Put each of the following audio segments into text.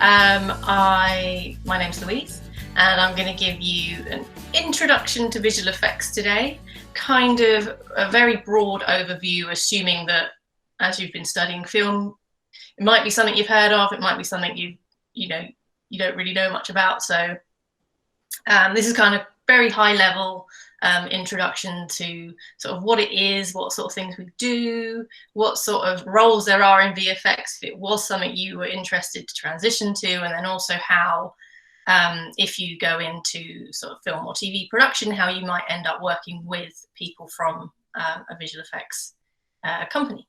My name's Louise, and I'm going to give you an introduction to visual effects today, kind of a very broad overview, assuming that as you've been studying film, it might be something you've heard of, it might be something you don't really know much about. So this is kind of very high level introduction to sort of what it is, what sort of things we do, what sort of roles there are in VFX if it was something you were interested to transition to, and then also how if you go into sort of film or TV production, how you might end up working with people from a visual effects company.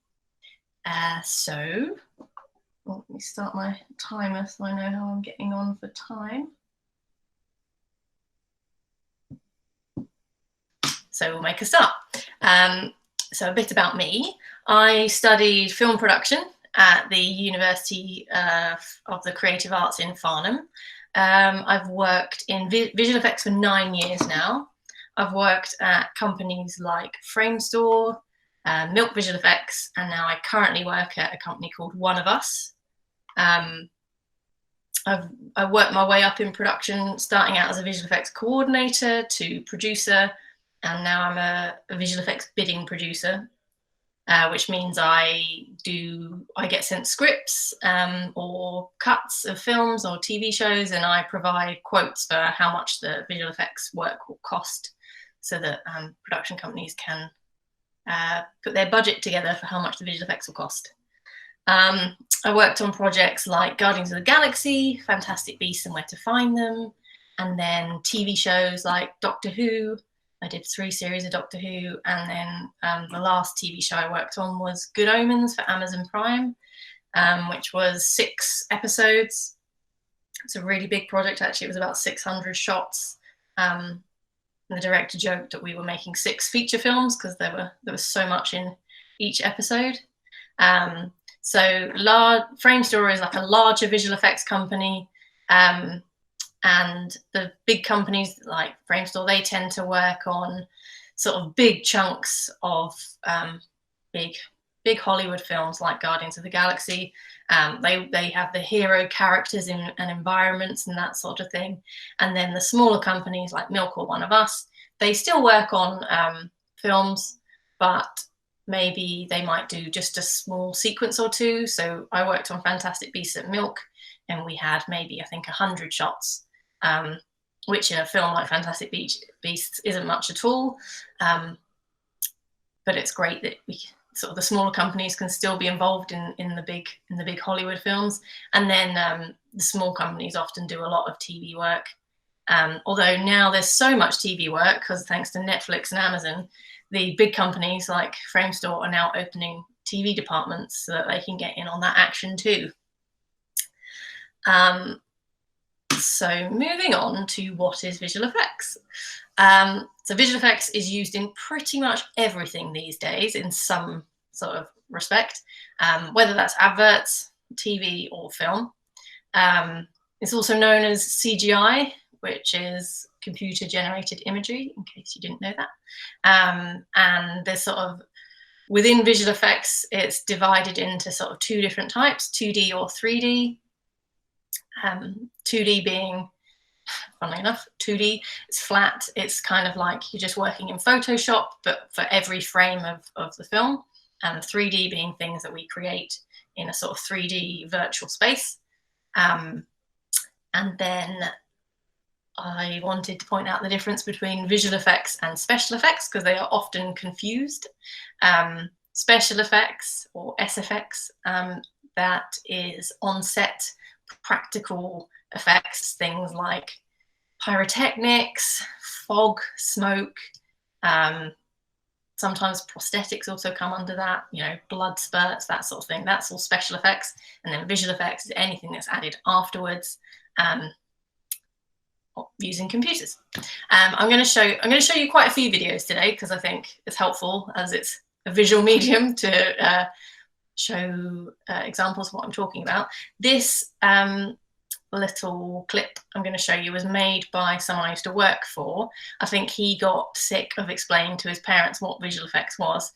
So let me start my timer so I know how I'm getting on for time. So we'll make a start. So a bit about me. I studied film production at the University of the Creative Arts in Farnham. I've worked in visual effects for 9 years now. I've worked at companies like Framestore, Milk Visual Effects, and now I currently work at a company called One of Us. I've worked my way up in production, starting out as a visual effects coordinator to producer, and now I'm a visual effects bidding producer, which means I get sent scripts or cuts of films or TV shows, and I provide quotes for how much the visual effects work will cost, so that production companies can put their budget together for how much the visual effects will cost. I worked on projects like Guardians of the Galaxy, Fantastic Beasts and Where to Find Them, and then TV shows like Doctor Who. I did 3 series of Doctor Who, and then the last TV show I worked on was Good Omens for Amazon Prime, which was 6 episodes. It's a really big project, actually. It was about 600 shots. And the director joked that we were making 6 feature films because there was so much in each episode. So Framestore is like a larger visual effects company. And the big companies like Framestore, they tend to work on sort of big chunks of big Hollywood films like Guardians of the Galaxy. They have the hero characters and environments and that sort of thing. And then the smaller companies like Milk or One of Us, they still work on films, but maybe they might do just a small sequence or 2. So I worked on Fantastic Beasts at Milk, and we had maybe, I think, 100 shots. Which in a film like Fantastic Beasts isn't much at all, but it's great that we sort of the smaller companies can still be involved in the big Hollywood films, and then the small companies often do a lot of TV work. Although now there's so much TV work because thanks to Netflix and Amazon, the big companies like Framestore are now opening TV departments so that they can get in on that action too. So moving on to what is visual effects. So visual effects is used in pretty much everything these days in some sort of respect, whether that's adverts, TV or film. It's also known as CGI, which is computer generated imagery, in case you didn't know that. And there's sort of, within visual effects, it's divided into sort of 2 different types, 2D or 3D. 2D being, funnily enough, 2D, it's flat. It's kind of like you're just working in Photoshop, but for every frame of the film. And 3D being things that we create in a sort of 3D virtual space. And then I wanted to point out the difference between visual effects and special effects because they are often confused. Special effects or SFX, that is on-set practical effects, things like pyrotechnics, fog, smoke, sometimes prosthetics also come under that, blood spurts, that sort of thing. That's all special effects. And then visual effects is anything that's added afterwards using computers. I'm going to show you quite a few videos today because I think it's helpful as it's a visual medium to show examples of what I'm talking about. This little clip I'm going to show you was made by someone I used to work for. I think he got sick of explaining to his parents what visual effects was.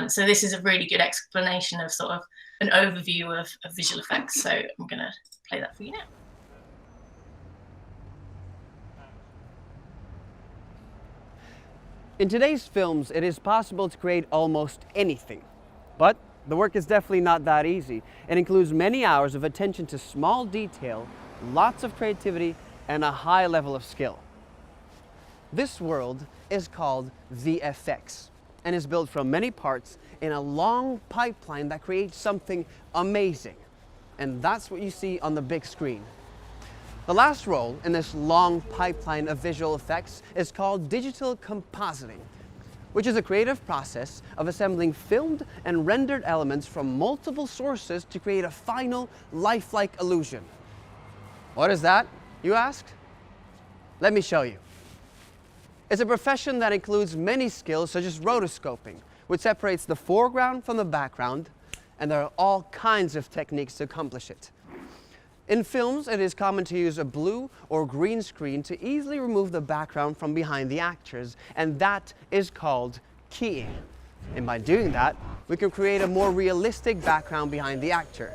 So this is a really good explanation of sort of an overview of visual effects. So I'm going to play that for you now. In today's films, it is possible to create almost anything, but the work is definitely not that easy. It includes many hours of attention to small detail, lots of creativity, and a high level of skill. This world is called VFX and is built from many parts in a long pipeline that creates something amazing. And that's what you see on the big screen. The last role in this long pipeline of visual effects is called digital compositing, which is a creative process of assembling filmed and rendered elements from multiple sources to create a final, lifelike illusion. What is that, you ask? Let me show you. It's a profession that includes many skills such as rotoscoping, which separates the foreground from the background, and there are all kinds of techniques to accomplish it. In films, it is common to use a blue or green screen to easily remove the background from behind the actors, and that is called keying. And by doing that, we can create a more realistic background behind the actor.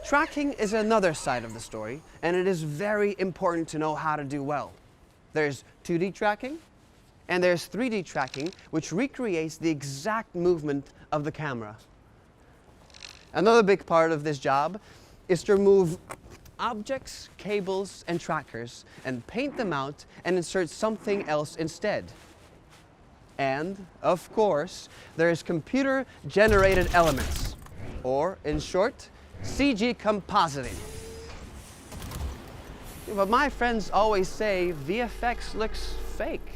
Tracking is another side of the story, and it is very important to know how to do well. There's 2D tracking, and there's 3D tracking, which recreates the exact movement of the camera. Another big part of this job is to remove objects, cables, and trackers, and paint them out and insert something else instead. And, of course, there's computer-generated elements, or, in short, CG compositing. But my friends always say VFX looks fake.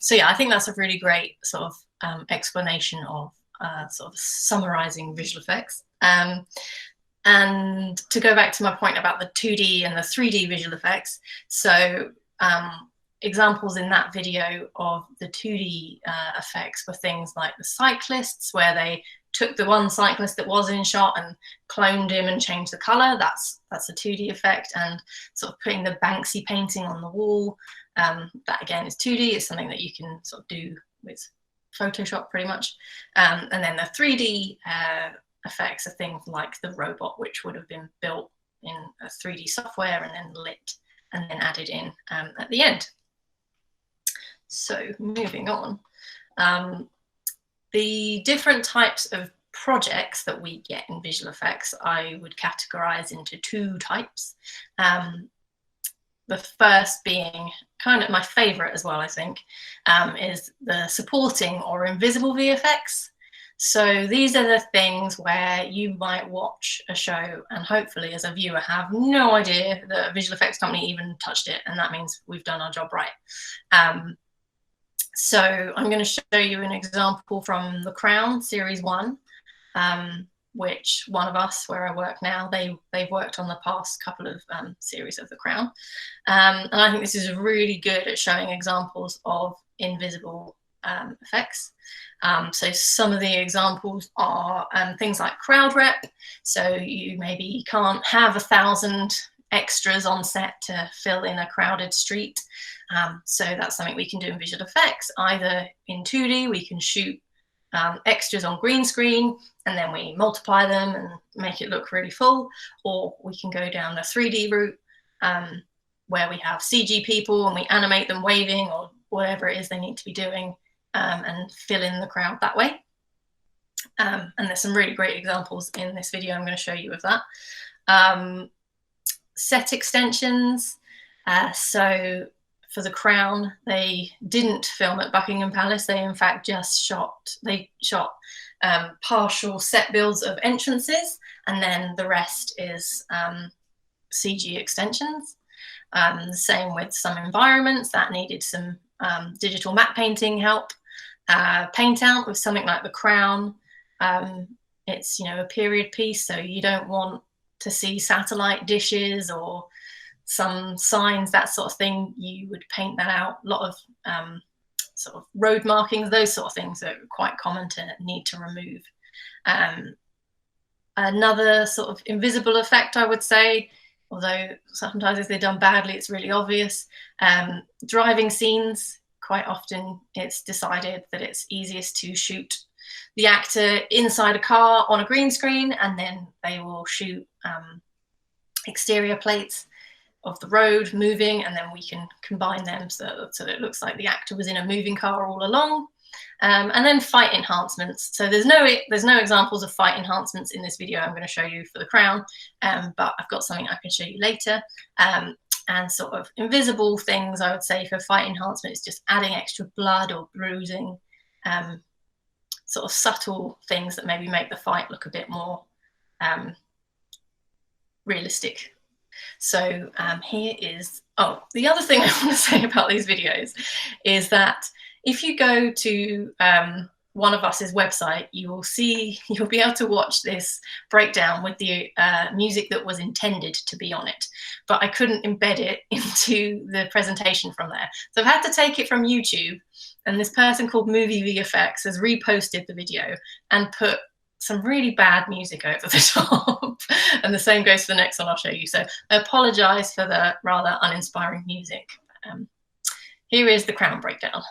So yeah, I think that's a really great sort of explanation of sort of summarizing visual effects. And to go back to my point about the 2D and the 3D visual effects, so examples in that video of the 2D effects were things like the cyclists, where they took the one cyclist that was in shot and cloned him and changed the color. That's a 2D effect. And sort of putting the Banksy painting on the wall, that again is 2D. It's something that you can sort of do with Photoshop pretty much. And then the 3D effects are things like the robot, which would have been built in a 3D software and then lit and then added in at the end. So moving on, the different types of projects that we get in visual effects, I would categorize into two types. The first being kind of my favorite as well, I think, is the supporting or invisible VFX. So these are the things where you might watch a show and hopefully as a viewer have no idea that a visual effects company even touched it, and that means we've done our job right. So I'm going to show you an example from The Crown Series 1, which one of us, where I work now, they've worked on the past couple of series of The Crown. And I think this is really good at showing examples of invisible effects. So some of the examples are things like crowd rep. So you maybe can't have 1,000 extras on set to fill in a crowded street. So that's something we can do in visual effects. Either in 2D, we can shoot extras on green screen and then we multiply them and make it look really full, or we can go down the 3D route where we have CG people and we animate them waving or whatever it is they need to be doing, and fill in the crowd that way. And there's some really great examples in this video I'm going to show you of that. Set extensions. So for The Crown, they didn't film at Buckingham Palace. They in fact just shot partial set builds of entrances, and then the rest is CG extensions. The same with some environments that needed some digital matte painting help. Paint out with something like The Crown. It's, you know, a period piece, so you don't want to see satellite dishes or some signs, that sort of thing. You would paint that out. A lot of sort of road markings, those sort of things are quite common to need to remove. Another sort of invisible effect, I would say, although sometimes if they're done badly, it's really obvious. Driving scenes, quite often it's decided that it's easiest to shoot the actor inside a car on a green screen, and then they will shoot exterior plates of the road moving, and then we can combine them so that it looks like the actor was in a moving car all along. And then fight enhancements. So there's no examples of fight enhancements in this video I'm going to show you for The Crown, but I've got something I can show you later. And sort of invisible things, I would say, for fight enhancement is just adding extra blood or bruising, sort of subtle things that maybe make the fight look a bit more realistic. So here is, the other thing I want to say about these videos is that if you go to one of us's website, you'll be able to watch this breakdown with the music that was intended to be on it, but I couldn't embed it into the presentation from there. So I've had to take it from YouTube, and this person called Movie VFX has reposted the video and put some really bad music over the top. And the same goes for the next one I'll show you. So I apologize for the rather uninspiring music. Here is The Crown breakdown.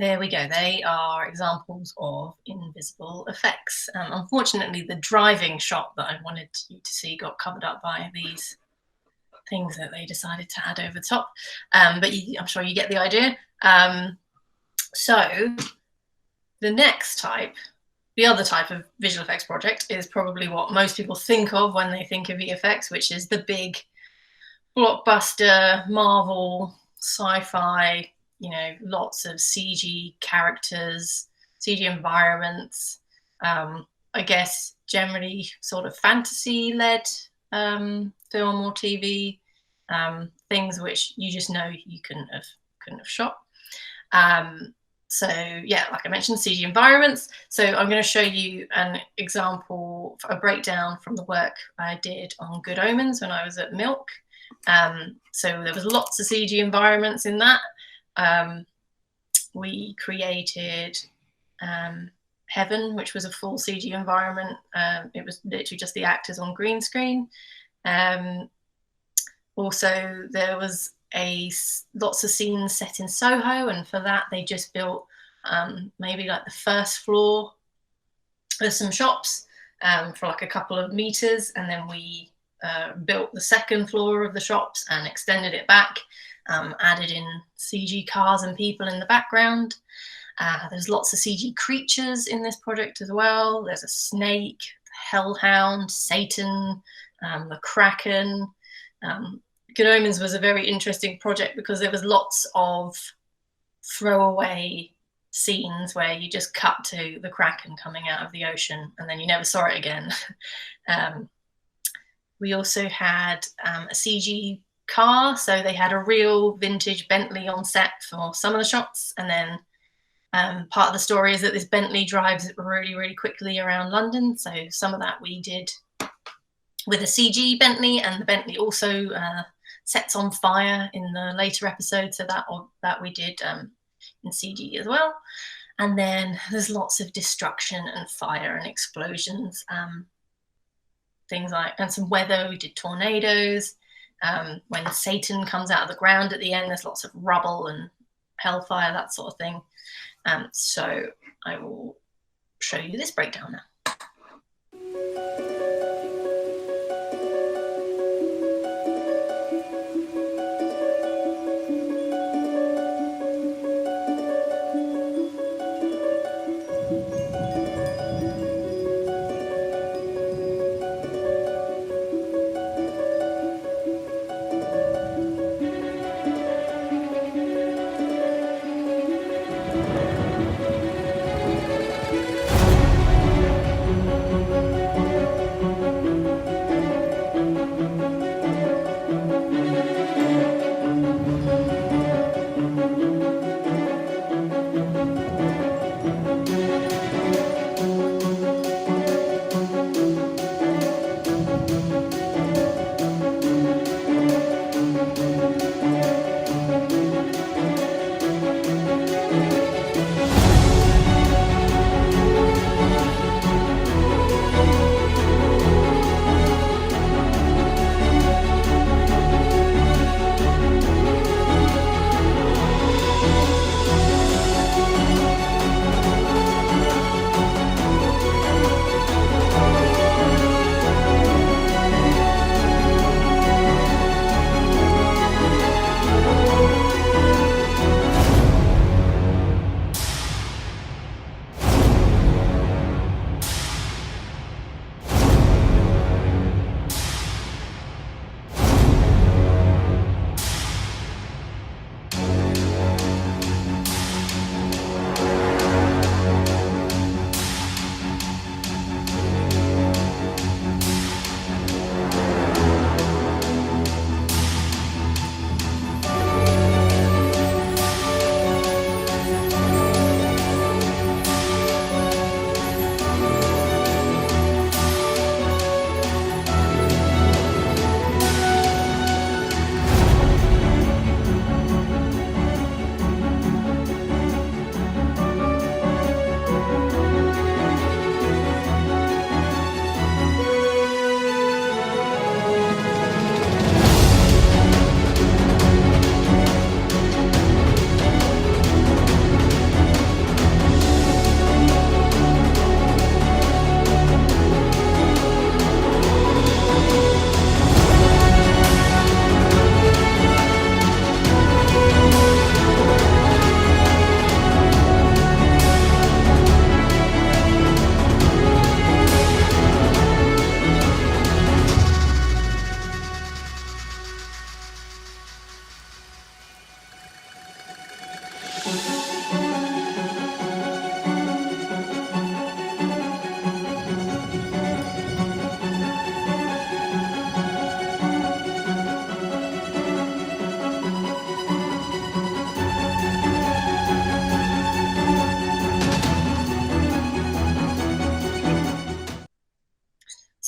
there we go. They are examples of invisible effects. Unfortunately, the driving shot that I wanted you to see got covered up by these things that they decided to add over the top. But I'm sure you get the idea. So the next type, the other type of visual effects project, is probably what most people think of when they think of VFX, which is the big blockbuster, Marvel, sci-fi, lots of CG characters, CG environments, I guess generally sort of fantasy-led film or TV, things which you just know you couldn't have shot. So yeah, like I mentioned, CG environments. So I'm going to show you an example, a breakdown from the work I did on Good Omens when I was at Milk. So there was lots of CG environments in that. We created Heaven, which was a full CG environment. It was literally just the actors on green screen. Also, there was lots of scenes set in Soho, and for that they just built maybe like the first floor of some shops for like a couple of meters, and then we built the second floor of the shops and extended it back, added in CG cars and people in the background. There's lots of CG creatures in this project as well. There's a snake, hellhound, Satan, the Kraken. Good Omens was a very interesting project because there was lots of throwaway scenes where you just cut to the Kraken coming out of the ocean and then you never saw it again. We also had a CG car, so they had a real vintage Bentley on set for some of the shots, and then part of the story is that this Bentley drives really, really quickly around London, so some of that we did with a CG Bentley, and the Bentley also sets on fire in the later episode, so that we did in CG as well. And then there's lots of destruction and fire and explosions, things like, and some weather. We did tornadoes. When Satan comes out of the ground at the end, there's lots of rubble and hellfire, that sort of thing. So I will show you this breakdown now.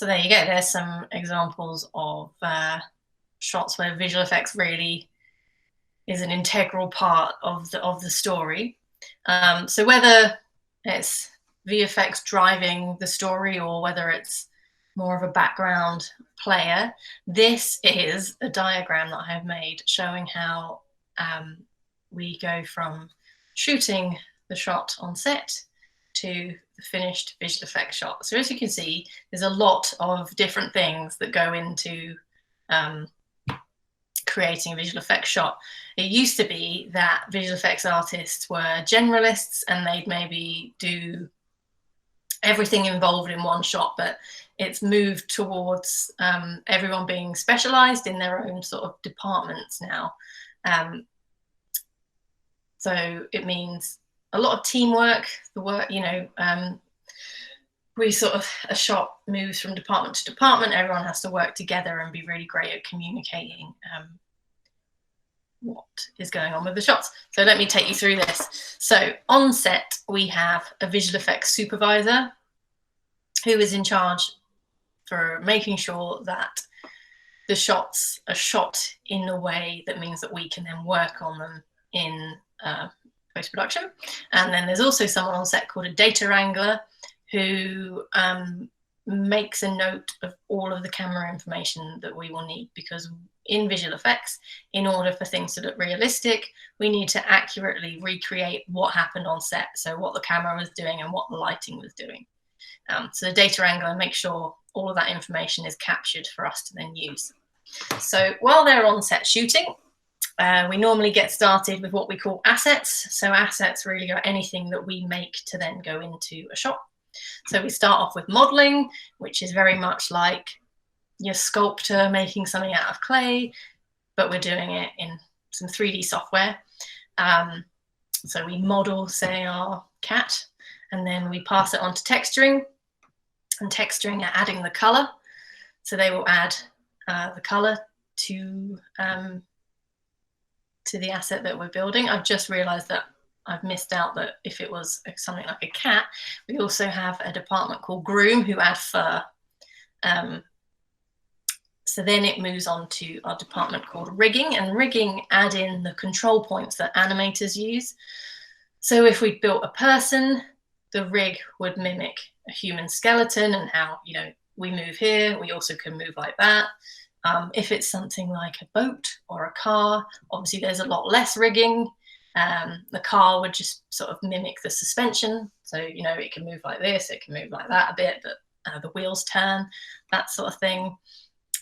So there you go. There's some examples of shots where visual effects really is an integral part of the story. So whether it's VFX driving the story or whether it's more of a background player, this is a diagram that I have made showing how we go from shooting the shot on set to the finished visual effects shot. So as you can see, there's a lot of different things that go into creating a visual effects shot. It used to be that visual effects artists were generalists and they'd maybe do everything involved in one shot, but it's moved towards everyone being specialized in their own sort of departments now. So it means a lot of teamwork, the work, you know, we sort of, a shot moves from department to department. Everyone has to work together and be really great at communicating what is going on with the shots. So let me take you through this. So on set, we have a visual effects supervisor who is in charge for making sure that the shots are shot in a way that means that we can then work on them in post-production. And then there's also someone on set called a data wrangler who makes a note of all of the camera information that we will need, because in visual effects, in order for things to look realistic, we need to accurately recreate what happened on set. So what the camera was doing and what the lighting was doing. So the data wrangler makes sure all of that information is captured for us to then use. So while they're on set shooting, we normally get started with what we call assets. So assets really are anything that we make to then go into a shot. So we start off with modeling, which is very much like your sculptor making something out of clay, but we're doing it in some 3D software. So we model, say, our cat, and then we pass it on to texturing, and texturing are adding the color. So they will add the color to the asset that we're building. I've just realized that I've missed out that if it was something like a cat, we also have a department called groom who add fur. So then it moves on to our department called rigging, and rigging add in the control points that animators use. So if we built a person, the rig would mimic a human skeleton and how, you know, we move here, we also can move like that. If it's something like a boat or a car, obviously there's a lot less rigging. The car would just sort of mimic the suspension. So, you know, it can move like this, it can move like that a bit, but the wheels turn, that sort of thing.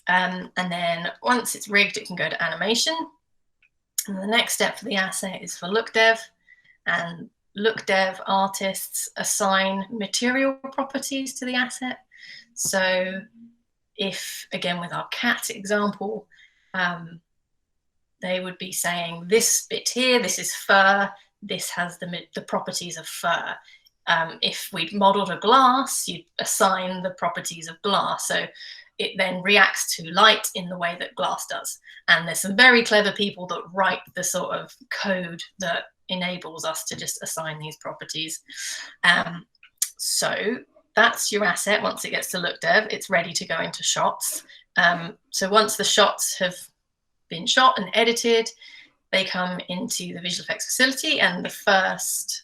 And then once it's rigged, it can go to animation. And the next step for the asset is for look dev. And look dev artists assign material properties to the asset. So if, again, with our cat example, they would be saying this bit here, this is fur, this has the properties of fur. If we'd modeled a glass, you'd assign the properties of glass. So it then reacts to light in the way that glass does. And there's some very clever people that write the sort of code that enables us to just assign these properties. So that's your asset. Once it gets to look dev, it's ready to go into shots. So once the shots have been shot and edited, they come into the visual effects facility, and the first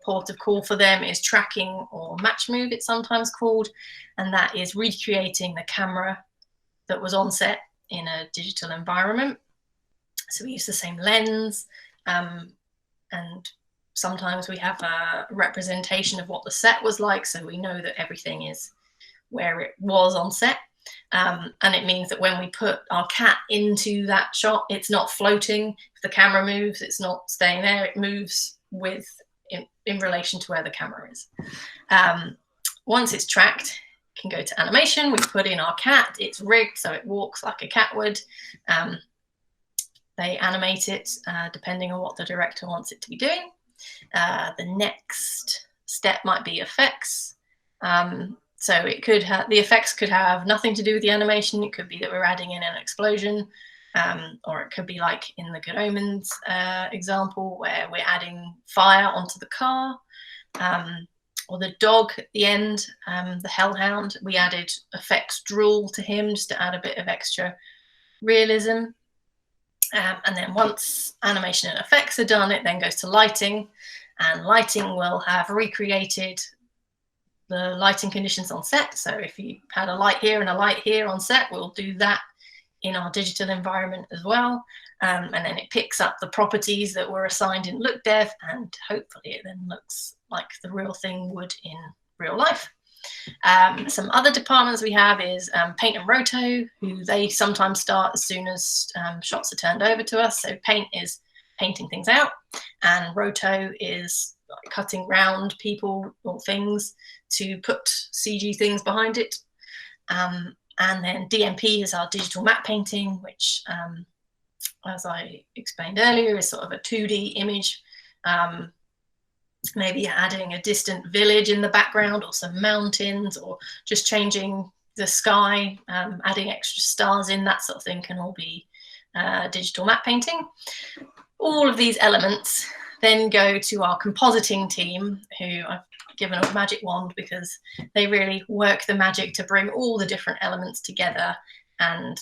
port of call for them is tracking, or match move it's sometimes called, and that is recreating the camera that was on set in a digital environment. So we use the same lens, and sometimes we have a representation of what the set was like, so we know that everything is where it was on set. And it means that when we put our cat into that shot, it's not floating. If the camera moves, it's not staying there. It moves with in relation to where the camera is. Once it's tracked, it can go to animation. We put in our cat. It's rigged so it walks like a cat would. They animate it depending on what the director wants it to be doing. The next step might be effects. So it could have, the effects could have nothing to do with the animation. It could be that we're adding in an explosion, or it could be like in the Good Omens example where we're adding fire onto the car, or the dog at the end, the hellhound. We added effects drool to him just to add a bit of extra realism. And then once animation and effects are done, it then goes to lighting, and lighting will have recreated the lighting conditions on set. So if you had a light here and a light here on set, we'll do that in our digital environment as well. And then it picks up the properties that were assigned in look dev, and hopefully it then looks like the real thing would in real life. Some other departments we have is Paint and Roto, who they sometimes start as soon as shots are turned over to us. So Paint is painting things out, and Roto is cutting round people or things to put CG things behind it. And then DMP is our digital map painting, which, as I explained earlier, is sort of a 2D image. Maybe adding a distant village in the background or some mountains, or just changing the sky, adding extra stars in, that sort of thing can all be digital map painting. All of these elements then go to our compositing team, who I've given a magic wand because they really work the magic to bring all the different elements together and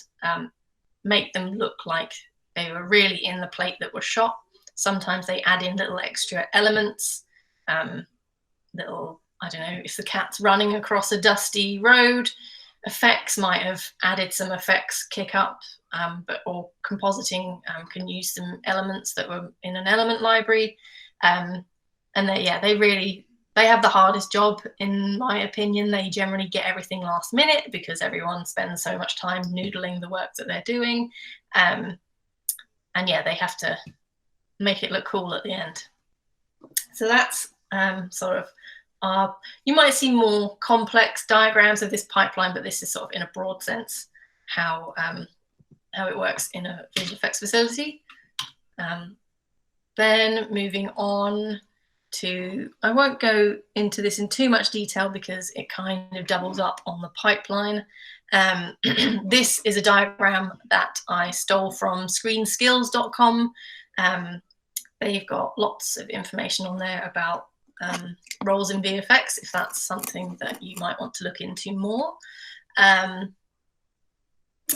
make them look like they were really in the plate that was shot. Sometimes they add in little extra elements, little, I don't know, if the cat's running across a dusty road, effects might have added some effects kick up, or compositing can use some elements that were in an element library. And they have the hardest job, in my opinion. They generally get everything last minute because everyone spends so much time noodling the work that they're doing. And yeah, they have to make it look cool at the end. So that's sort of you might see more complex diagrams of this pipeline, but this is sort of in a broad sense how it works in a visual effects facility. Then moving on to, I won't go into this in too much detail because it kind of doubles up on the pipeline. This is a diagram that I stole from screenskills.com. They've got lots of information on there about roles in VFX, if that's something that you might want to look into more.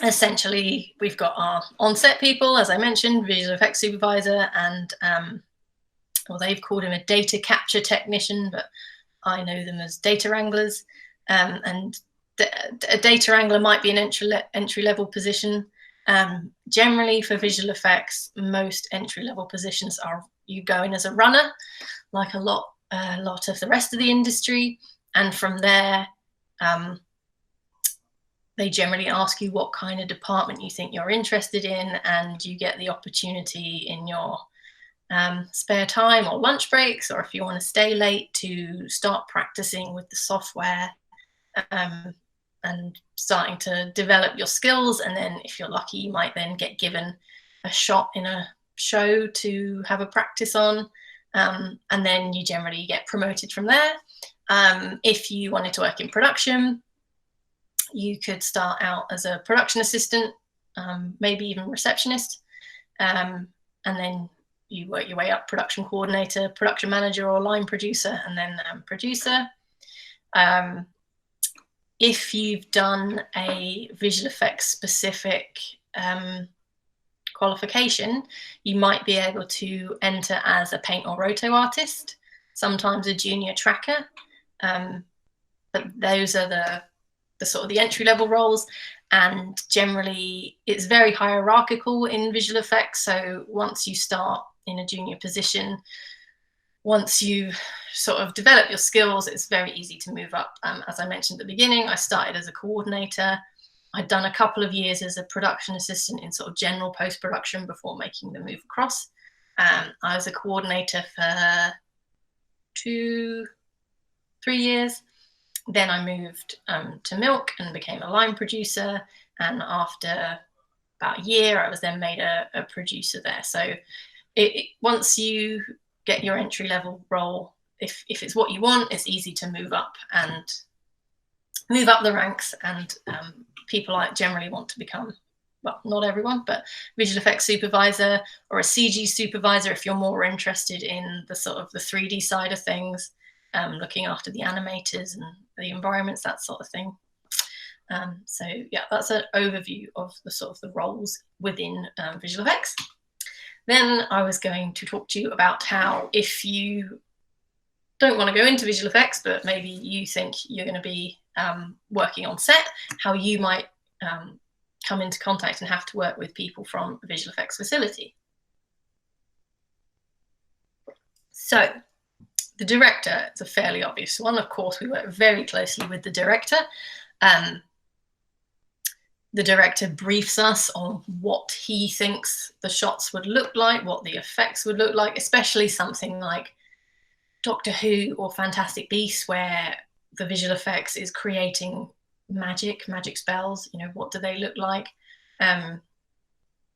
Essentially, we've got our on-set people, as I mentioned, visual effects supervisor, and well, they've called him a data capture technician, but I know them as data wranglers. And a data wrangler might be an entry-level position. Generally, for visual effects, most entry-level positions are you go in as a runner, like a lot of the rest of the industry, and from there, they generally ask you what kind of department you think you're interested in, and you get the opportunity in your spare time or lunch breaks, or if you want to stay late, to start practicing with the software and starting to develop your skills. And then if you're lucky, you might then get given a shot in a show to have a practice on. And then you generally get promoted from there. If you wanted to work in production, you could start out as a production assistant, maybe even receptionist. And then you work your way up: production coordinator, production manager, or line producer, and then producer. If you've done a visual effects specific qualification, you might be able to enter as a paint or roto artist, sometimes a junior tracker. But those are the sort of the entry-level roles, and generally it's very hierarchical in visual effects. So once you start in a junior position, once you sort of develop your skills, it's very easy to move up. As I mentioned at the beginning, I started as a coordinator. I'd done a couple of years as a production assistant in sort of general post-production before making the move across. I was a coordinator for 2-3 years. Then I moved to Milk and became a line producer. And after about a year, I was then made a producer there. So once you get your entry level role, if it's what you want, it's easy to move up the ranks. And people generally want to become, well, not everyone, but visual effects supervisor or a CG supervisor if you're more interested in the sort of the 3D side of things. looking after the animators and the environments, that sort of thing. So yeah, that's an overview of the sort of the roles within visual effects. Then I was going to talk to you about how, if you don't want to go into visual effects, but maybe you think you're going to be working on set, how you might come into contact and have to work with people from a visual effects facility. So the director is a fairly obvious one. Of course, we work very closely with the director. The director briefs us on what he thinks the shots would look like, what the effects would look like, especially something like Doctor Who or Fantastic Beasts, where the visual effects is creating magic spells. You know, what do they look like?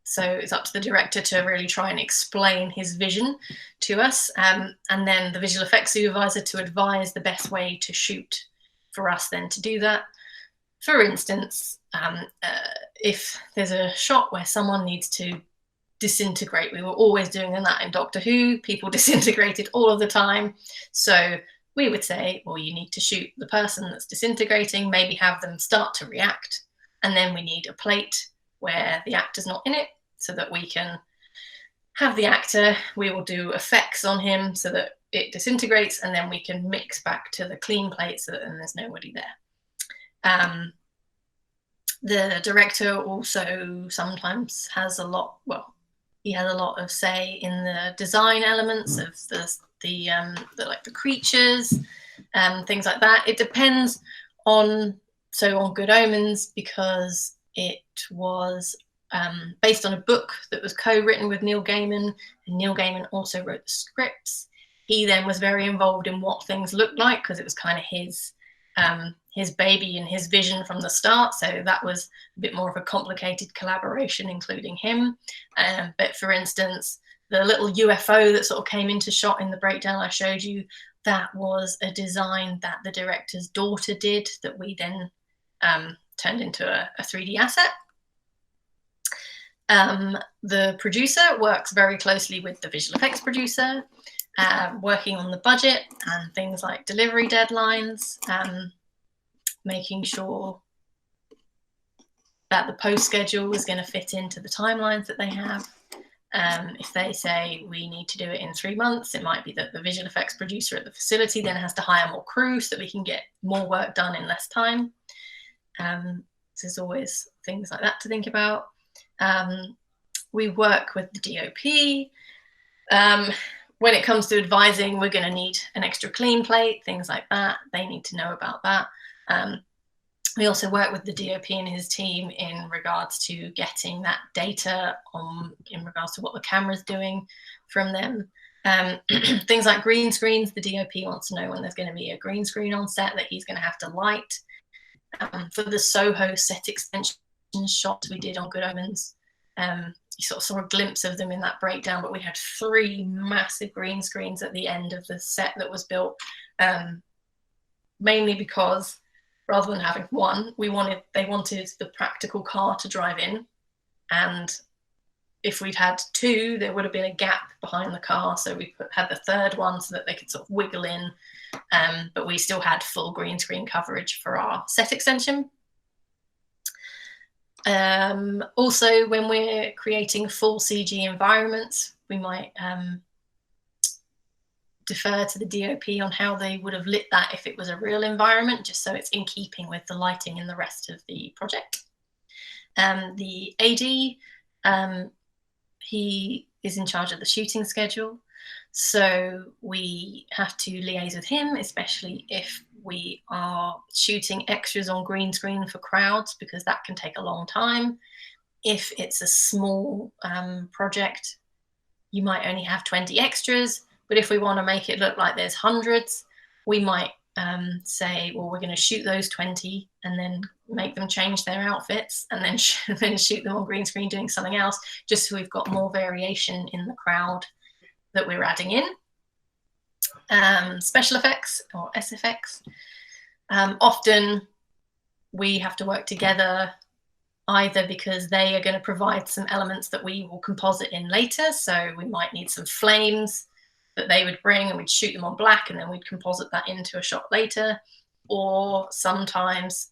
So it's up to the director to really try and explain his vision to us, and then the visual effects supervisor to advise the best way to shoot for us then to do that. For instance, if there's a shot where someone needs to disintegrate, we were always doing that in Doctor Who, people disintegrated all of the time. So we would say, well, you need to shoot the person that's disintegrating, maybe have them start to react, and then we need a plate where the actor's not in it, so that we can have the actor, we will do effects on him so that it disintegrates, and then we can mix back to the clean plate so that then there's nobody there. The director also sometimes has a lot, well, he has a lot of say in the design elements of the creatures, things like that. It depends on Good Omens, because it was based on a book that was co-written with Neil Gaiman, and Neil Gaiman also wrote the scripts. He then was very involved in what things looked like, because it was kind of his baby and his vision from the start. So that was a bit more of a complicated collaboration, including him. But for instance, the little UFO that sort of came into shot in the breakdown I showed you, that was a design that the director's daughter did, that we then turned into a 3D asset. The producer works very closely with the visual effects producer, working on the budget and things like delivery deadlines, making sure that the post schedule is going to fit into the timelines that they have. If they say we need to do it in 3 months, it might be that the visual effects producer at the facility then has to hire more crew so that we can get more work done in less time. There's always things like that to think about. We work with the DOP. When it comes to advising, we're going to need an extra clean plate, things like that. They need to know about that. We also work with the DOP and his team in regards to getting that data in regards to what the camera's doing from them. Things like green screens, the DOP wants to know when there's going to be a green screen on set that he's going to have to light. For the Soho set extension shots we did on Good Omens, you sort of saw a glimpse of them in that breakdown, but we had 3 massive green screens at the end of the set that was built, mainly because rather than having one, they wanted the practical car to drive in, and if we'd had 2, there would have been a gap behind the car, so we had the 3rd one so that they could sort of wiggle in, but we still had full green screen coverage for our set extension. Also, when we're creating full CG environments, we might defer to the DOP on how they would have lit that if it was a real environment, just so it's in keeping with the lighting in the rest of the project. The AD, he is in charge of the shooting schedule, so we have to liaise with him, especially if we are shooting extras on green screen for crowds, because that can take a long time. If it's a small project, you might only have 20 extras, but if we want to make it look like there's hundreds, we might say, well, we're going to shoot those 20 and then make them change their outfits and then shoot them on green screen doing something else, just so we've got more variation in the crowd that we're adding in. Special effects or SFX. Often we have to work together, either because they are going to provide some elements that we will composite in later. So we might need some flames that they would bring, and we'd shoot them on black, and then we'd composite that into a shot later. Or sometimes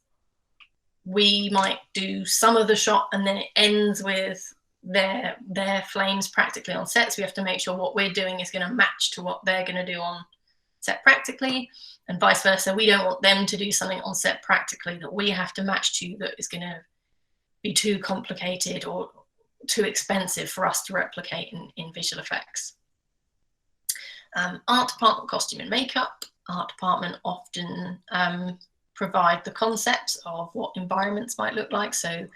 we might do some of the shot and then it ends with their flames practically on set. So we have to make sure what we're doing is going to match to what they're going to do on set practically, and vice versa. We don't want them to do something on set practically that we have to match to, that is going to be too complicated or too expensive for us to replicate in visual effects. Art department, costume and makeup. Art department often provide the concepts of what environments might look like. So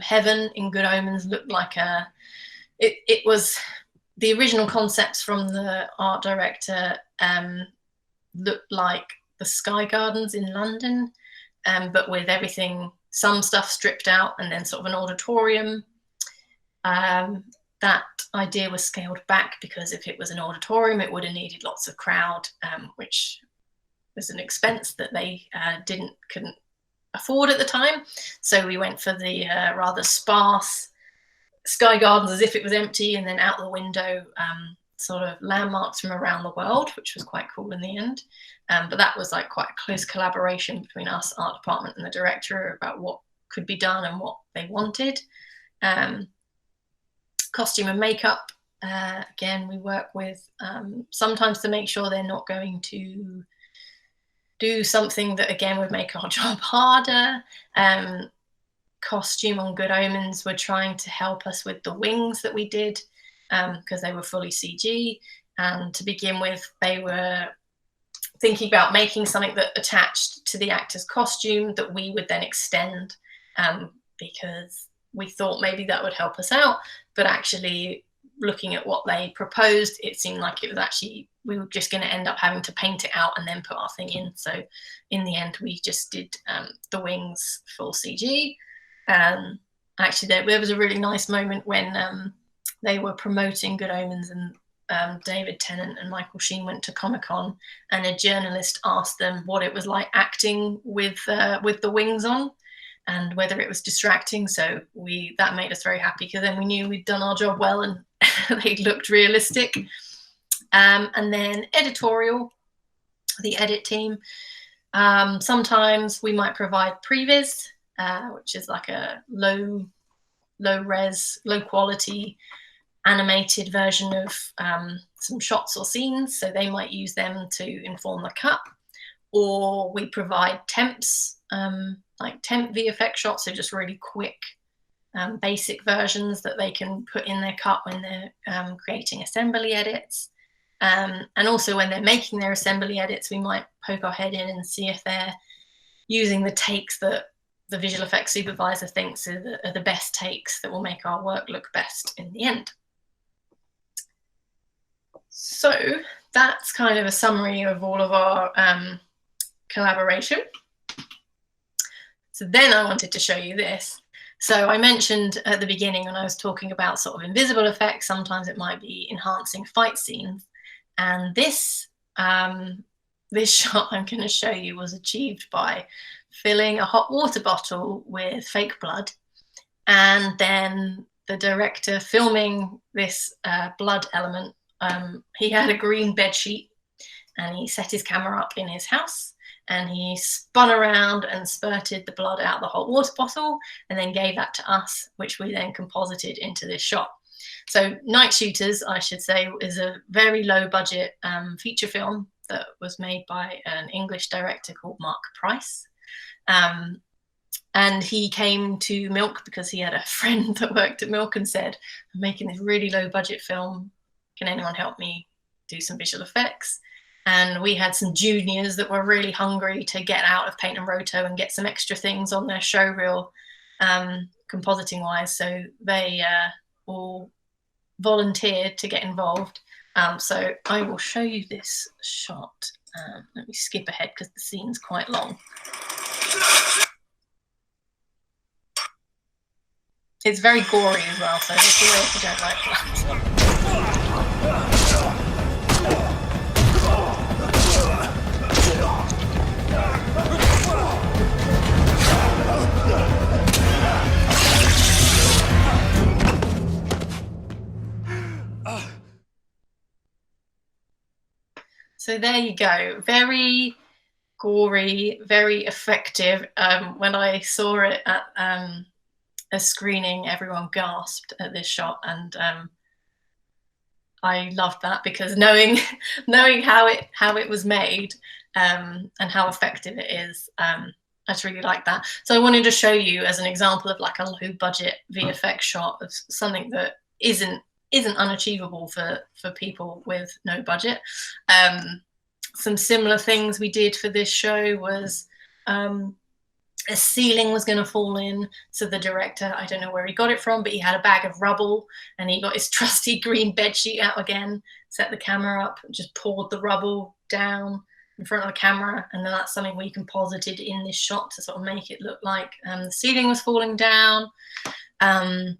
Heaven in Good Omens looked like it was the original concepts from the art director, looked like the Sky Gardens in London, but with everything, some stuff stripped out, and then sort of an auditorium. That idea was scaled back because if it was an auditorium, it would have needed lots of crowd, which was an expense that they couldn't afford at the time. So we went for the rather sparse Sky Gardens, as if it was empty, and then out the window, sort of landmarks from around the world, which was quite cool in the end. But that was like quite a close collaboration between us, art department, and the director about what could be done and what they wanted. Costume and makeup, again, we work with sometimes to make sure they're not going to do something that, again, would make our job harder. Costume on Good Omens were trying to help us with the wings that we did, because they were fully CG. And to begin with, they were thinking about making something that attached to the actor's costume that we would then extend, because we thought maybe that would help us out. But actually, looking at what they proposed, it seemed like it was actually, we were just going to end up having to paint it out and then put our thing in. So in the end, we just did the wings full CG. Actually, there was a really nice moment when they were promoting Good Omens, and David Tennant and Michael Sheen went to Comic-Con, and a journalist asked them what it was like acting with the wings on, and whether it was distracting. So that made us very happy, because then we knew we'd done our job well and they looked realistic. And then editorial, the edit team. Sometimes we might provide previs, which is like a low res, low quality animated version of some shots or scenes. So they might use them to inform the cut. Or we provide temps, like temp VFX shots, so just really quick, basic versions that they can put in their cut when they're creating assembly edits. And also when they're making their assembly edits, we might poke our head in and see if they're using the takes that the visual effects supervisor thinks are the best takes that will make our work look best in the end. So that's kind of a summary of all of our collaboration. So then I wanted to show you this. So I mentioned at the beginning when I was talking about sort of invisible effects, sometimes it might be enhancing fight scenes. And this shot I'm going to show you was achieved by filling a hot water bottle with fake blood, and then the director filming this blood element. He had a green bed sheet, and he set his camera up in his house, and he spun around and spurted the blood out the hot water bottle, and then gave that to us, which we then composited into this shot. So Night Shooters, I should say, is a very low budget feature film that was made by an English director called Mark Price. And he came to Milk because he had a friend that worked at Milk and said, I'm making this really low budget film. Can anyone help me do some visual effects? And we had some juniors that were really hungry to get out of paint and roto and get some extra things on their show reel, compositing wise. So they all volunteered to get involved. So I will show you this shot. Let me skip ahead because the scene's quite long. It's very gory as well, so just be aware if you don't like that. So there you go. Very gory, very effective. When I saw it at a screening, everyone gasped at this shot, and I loved that, because knowing how it was made and how effective it is, I just really like that. So I wanted to show you as an example of like a low budget VFX shot of something that isn't unachievable for people with no budget. Some similar things we did for this show was a ceiling was going to fall in. So the director, I don't know where he got it from, but he had a bag of rubble, and he got his trusty green bedsheet out again, set the camera up, just poured the rubble down in front of the camera. And then that's something we composited in this shot to sort of make it look like the ceiling was falling down. So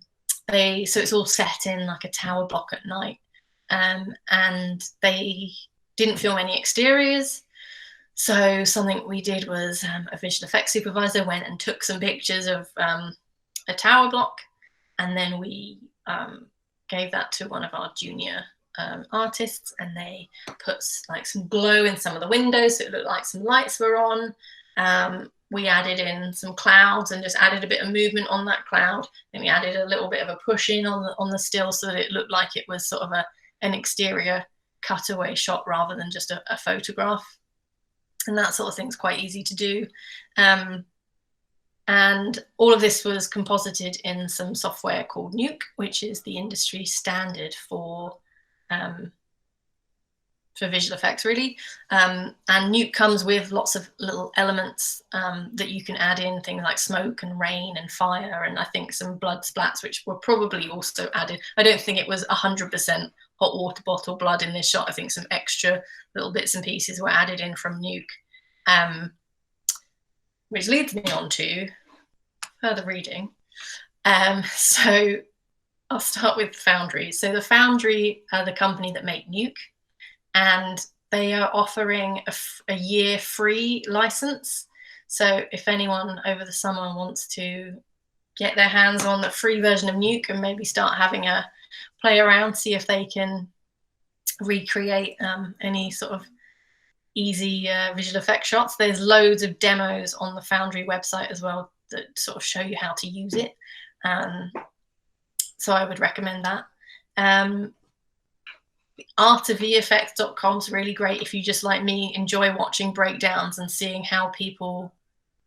it's all set in like a tower block at night. And they didn't film any exteriors. So something we did was a visual effects supervisor went and took some pictures of a tower block, and then we gave that to one of our junior artists, and they put like some glow in some of the windows so it looked like some lights were on. We added in some clouds and just added a bit of movement on that cloud. Then we added a little bit of a push in on the still so that it looked like it was sort of an exterior cutaway shot rather than just a photograph. And that sort of thing's quite easy to do. And all of this was composited in some software called Nuke, which is the industry standard for visual effects, really. And Nuke comes with lots of little elements that you can add in, things like smoke and rain and fire, and I think some blood splats, which were probably also added. I don't think it was 100% hot water bottle blood in this shot. I think some extra little bits and pieces were added in from Nuke, which leads me on to further reading. So I'll start with Foundry. So the Foundry are the company that make Nuke, and they are offering a year free license. So if anyone over the summer wants to get their hands on the free version of Nuke and maybe start having a play around, see if they can recreate any sort of easy visual effect shots. There's loads of demos on the Foundry website as well that sort of show you how to use it. So I would recommend that. Artofvfx.com is really great if you, just like me, enjoy watching breakdowns and seeing how people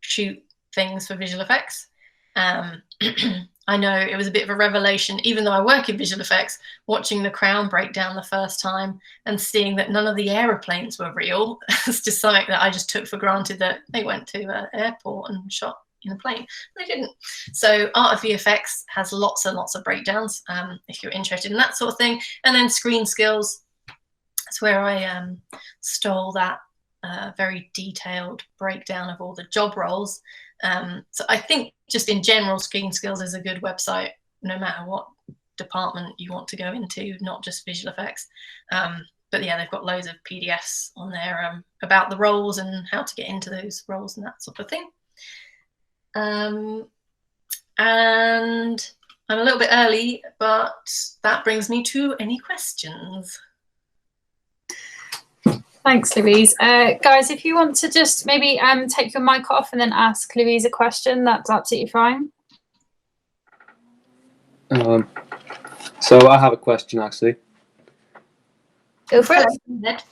shoot things for visual effects. I know it was a bit of a revelation, even though I work in visual effects, watching the Crown breakdown the first time and seeing that none of the aeroplanes were real. It's just something that I just took for granted, that they went to an airport and shot in a plane. They didn't. So Art of VFX has lots and lots of breakdowns if you're interested in that sort of thing. And then Screen Skills, that's where I stole that very detailed breakdown of all the job roles. So I think just in general, Screen Skills is a good website, no matter what department you want to go into, not just visual effects. But yeah, they've got loads of PDFs on there about the roles and how to get into those roles and that sort of thing. And I'm a little bit early, but that brings me to any questions. Thanks, Louise. Guys, if you want to just maybe take your mic off and then ask Louise a question, that's absolutely fine. So I have a question, actually. Go for it.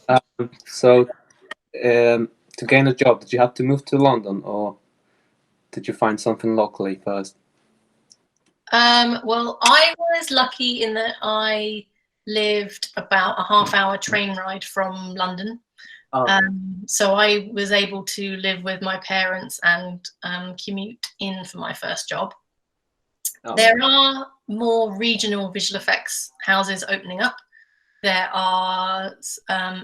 So to gain a job, did you have to move to London, or did you find something locally first? Well, I was lucky in that I lived about a half-hour train ride from London. So I was able to live with my parents and commute in for my first job. There are more regional visual effects houses opening up. There are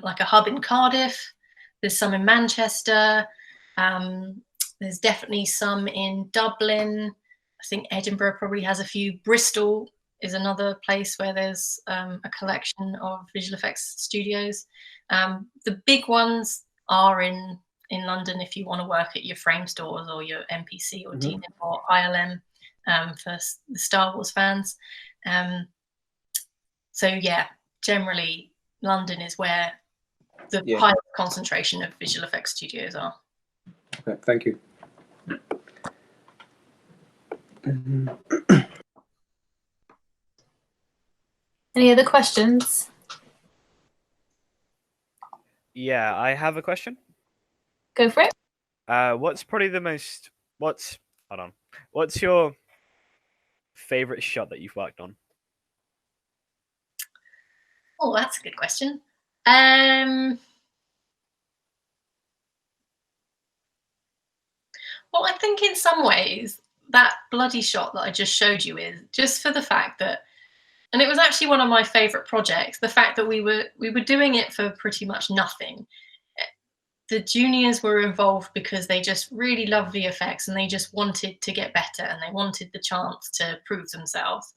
like a hub in Cardiff. There's some in Manchester. There's definitely some in Dublin. I think Edinburgh probably has a few. Bristol is another place where there's a collection of visual effects studios. The big ones are in London if you want to work at your frame stores or your MPC or TNIP or ILM for the Star Wars fans. So yeah, generally London is where the Yeah. highest concentration of visual effects studios are. Okay, thank you. Any other questions? Yeah, I have a question. Go for it. What's probably the most? What's hold on? What's your favorite shot that you've worked on? Oh, that's a good question. Well, I think in some ways that bloody shot that I just showed you is just for the fact that, and it was actually one of my favorite projects, the fact that we were doing it for pretty much nothing. The juniors were involved because they just really love VFX and they just wanted to get better and they wanted the chance to prove themselves.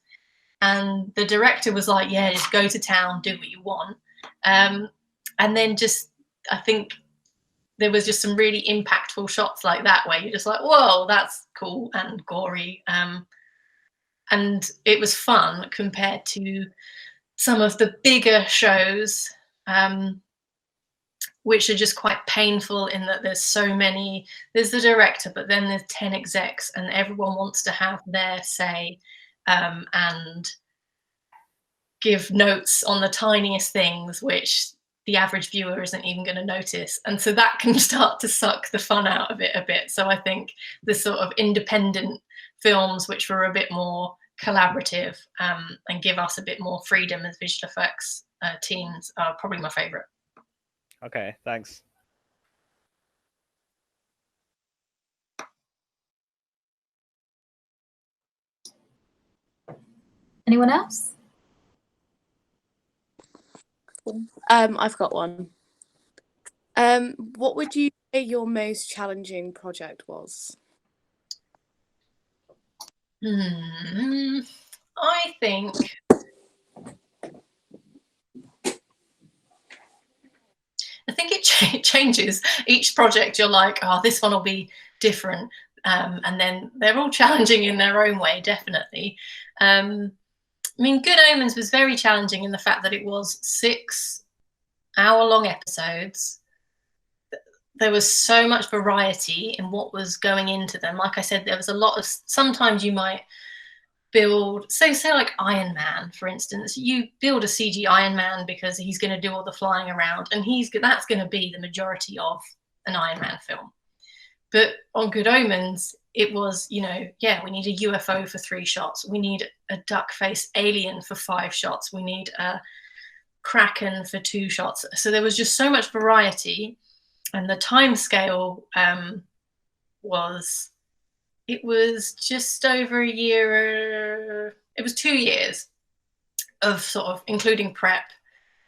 And the director was like, yeah, just go to town, do what you want. And then just, I think there was just some really impactful shots like that where you're just like, whoa, that's cool and gory. And it was fun compared to some of the bigger shows, which are just quite painful in that there's so many, there's the director, but then there's 10 execs and everyone wants to have their say and give notes on the tiniest things, which the average viewer isn't even going to notice. And so that can start to suck the fun out of it a bit. So I think the sort of independent films, which were a bit more collaborative and give us a bit more freedom as visual effects teams, are probably my favorite. Okay, thanks. Anyone else? I've got one. What would you say your most challenging project was? I think it changes. Each project you're like, oh, this one will be different. And then they're all challenging in their own way, definitely. I mean, Good Omens was very challenging in the fact that it was 6-hour-long episodes. There was so much variety in what was going into them. Like I said, there was a lot of, sometimes you might build, say like Iron Man, for instance, you build a CG Iron Man because he's going to do all the flying around and that's going to be the majority of an Iron Man film. But on Good Omens, it was, you know, yeah, we need a UFO for 3 shots. We need a duck-faced alien for 5 shots. We need a Kraken for 2 shots. So there was just so much variety. And the time scale was just over a year. It was 2 years of sort of including prep.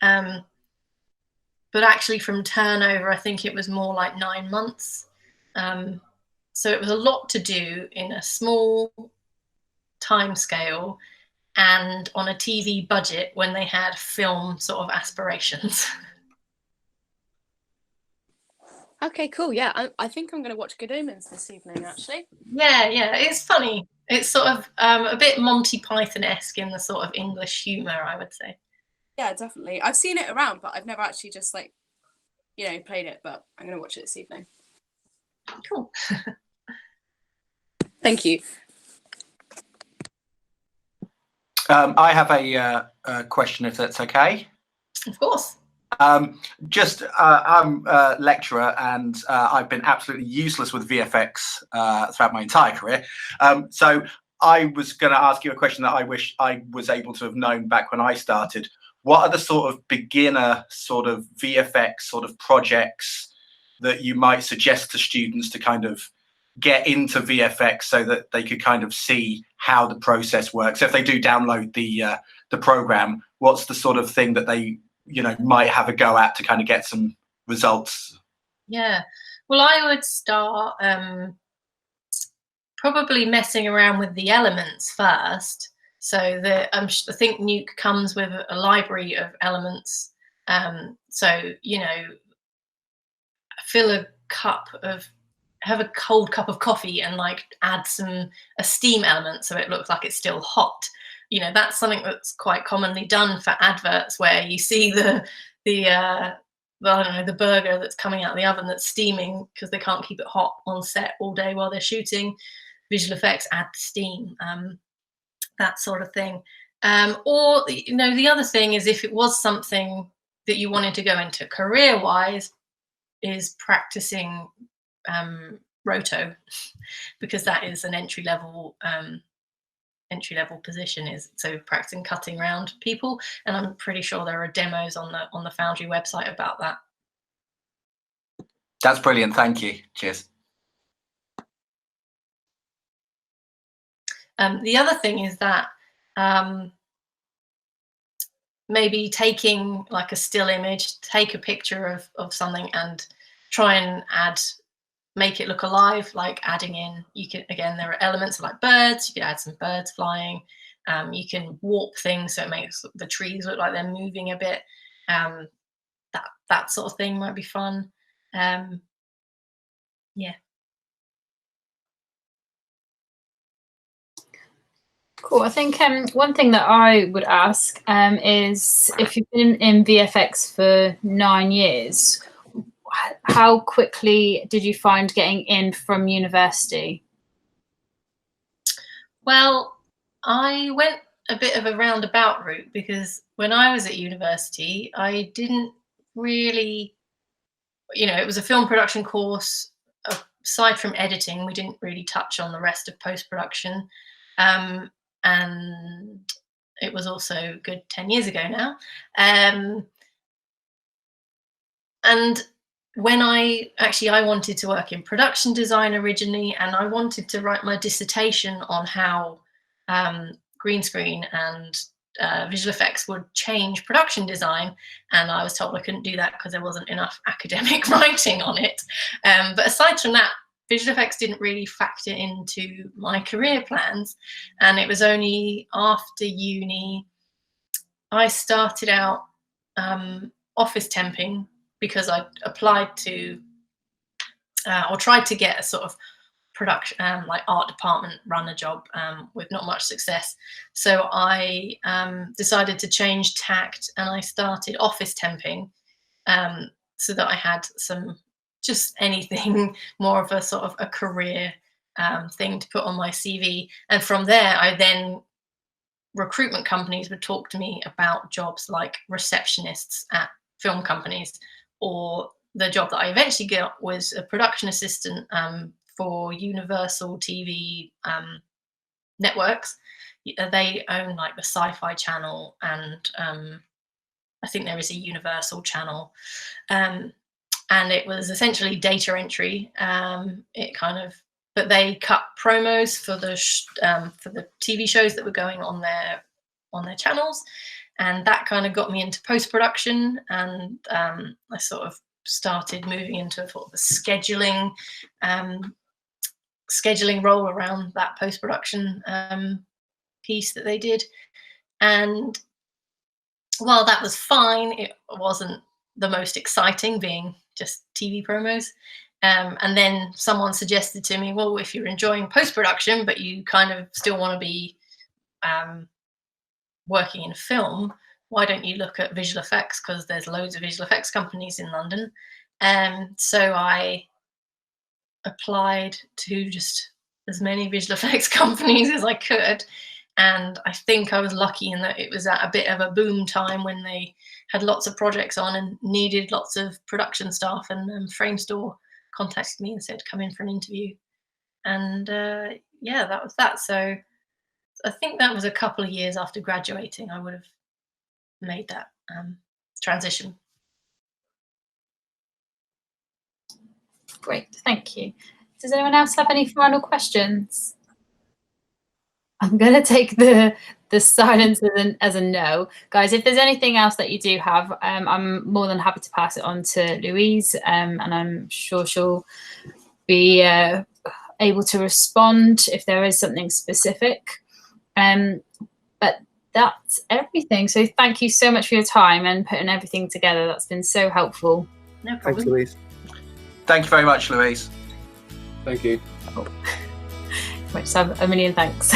But actually from turnover, I think it was more like 9 months. So it was a lot to do in a small time scale and on a TV budget when they had film sort of aspirations. Okay, cool. Yeah, I think I'm going to watch Good Omens this evening, actually. Yeah, it's funny. It's sort of a bit Monty Python-esque in the sort of English humour, I would say. Yeah, definitely. I've seen it around, but I've never actually just like, you know, played it, but I'm going to watch it this evening. Cool. Thank you. I have a question, if that's okay. Of course. I'm a lecturer and I've been absolutely useless with VFX throughout my entire career. So I was going to ask you a question that I wish I was able to have known back when I started. What are the sort of beginner sort of VFX sort of projects that you might suggest to students to kind of get into VFX so that they could kind of see how the process works? If they do download the program, what's the sort of thing that they, you know, might have a go at to kind of get some results? Yeah, well, I would start probably messing around with the elements first. So I think Nuke comes with a library of elements. So, you know, have a cold cup of coffee and like add a steam element so it looks like it's still hot. You know, that's something that's quite commonly done for adverts where you see the I don't know, the burger that's coming out of the oven that's steaming because they can't keep it hot on set all day while they're shooting. Visual effects add steam, that sort of thing. Or, you know, the other thing is, if it was something that you wanted to go into career-wise, is practicing roto, because that is an entry-level position, is so practicing cutting around people, and I'm pretty sure there are demos on the Foundry website about that. That's brilliant. Thank you. Cheers. The other thing is that maybe taking like a still image, take a picture of something and try and make it look alive, like adding in, you can, again, there are elements like birds, you can add some birds flying, you can warp things so it makes the trees look like they're moving a bit. That sort of thing might be fun. Yeah. Cool. I think one thing that I would ask is, if you've been in VFX for 9 years, how quickly did you find getting in from university? Well, I went a bit of a roundabout route, because when I was at university, I didn't really, you know, it was a film production course. Aside from editing, we didn't really touch on the rest of post-production. And it was also a good 10 years ago now. And when I wanted to work in production design originally, and I wanted to write my dissertation on how green screen and visual effects would change production design, and I was told I couldn't do that because there wasn't enough academic writing on it. But aside from that, visual effects didn't really factor into my career plans. And it was only after uni I started out office temping, because I applied to or tried to get a sort of production, like art department runner job, with not much success. So I decided to change tact, and I started office temping, so that I had some, just anything more of a sort of a career thing to put on my CV. And from there, recruitment companies would talk to me about jobs like receptionists at film companies, or the job that I eventually got was a production assistant for Universal TV networks. They own like the Sci-Fi Channel, and I think there is a Universal Channel. And it was essentially data entry. But they cut promos for the TV shows that were going on their channels, and that kind of got me into post-production. And I sort of started moving into a sort of a scheduling role around that post-production piece that they did. And while that was fine, it wasn't the most exciting, being just TV promos. And then someone suggested to me, well, if you're enjoying post-production, but you kind of still want to be working in film, why don't you look at visual effects? Because there's loads of visual effects companies in London. So I applied to just as many visual effects companies as I could. And I think I was lucky in that it was at a bit of a boom time when they had lots of projects on and needed lots of production staff. And Framestore contacted me and said, come in for an interview. And yeah, that was that. So I think that was a couple of years after graduating, I would have made that transition. Great, thank you. Does anyone else have any final questions? I'm going to take the silence as a no. Guys, if there's anything else that you do have, I'm more than happy to pass it on to Louise, and I'm sure she'll be able to respond if there is something specific. But that's everything. So thank you so much for your time and putting everything together. That's been so helpful. No problem. Thanks, Louise. Thank you very much, Louise. Thank you. Which have a million thanks.